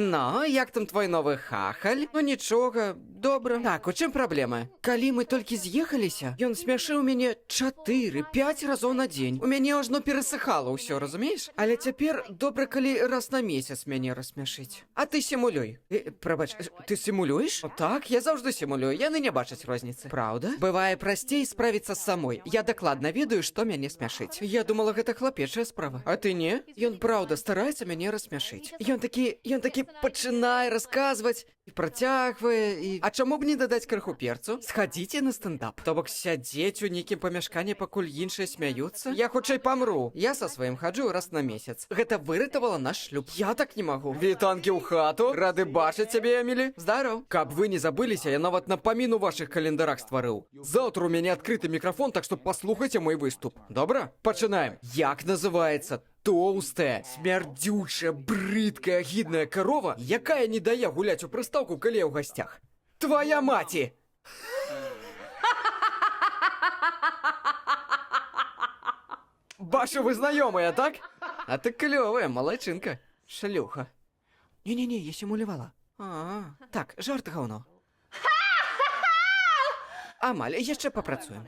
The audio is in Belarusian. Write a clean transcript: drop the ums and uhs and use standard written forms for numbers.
Ну, як там твой новы хахаль? Ну нічога, добра. Так, у чым праблема? Калі мы толькі з'ехаліся, ён смяшыў мяне 4-5 разоў на дзень. У мяне ажно перасыхала ўсё, разумееш? Але цяпер добра, калі раз на месяц мяне рассмяшыць. А ты сімулюй. Прабач, ты сімулюеш? Так, я заўжды сімулюю, яны не бачаць розніцы. Праўда? Бывае прасцей справіцца з самой. Я дакладна ведаю, што мяне смяшыць. Я думала, гэта хлапечая справа. А ты не? Ён праўда стараецца мяне рассмяшыць. Ён такі пачынае расказваць і працягвае і... А чаму б не дадаць крыху перцу? Схадзіце на стендап. То бок сядзець у нейкім памяшканні, пакуль іншыя смяюцца? Я хутчэй памру. Я са сваім хаджу раз на месяц. Гэта выратавала наш шлюб. Я так не магу. Вітанкі ў хату. Рады бачыць цябе, Эмілі. Здаров. Каб вы не забыліся, я нават напамін у вашых календарах стварыў. Заўтра у мяне адкрыты мікрафон, так што паслухайце мой выступ. Добра? Пачынаем. Як называецца тоўстая, смярдзючая, брыдкая, агідная карова, якая не дае гуляць у прыстаўку, калі я ў гасцях? Твая маці! Бачу, вы знаёмыя, так? А ты клёвая, малайчынка. Шлюха. Не-не-не, я сімулявала. Так, жарт гаўно. Амаль, яшчэ папрацуем.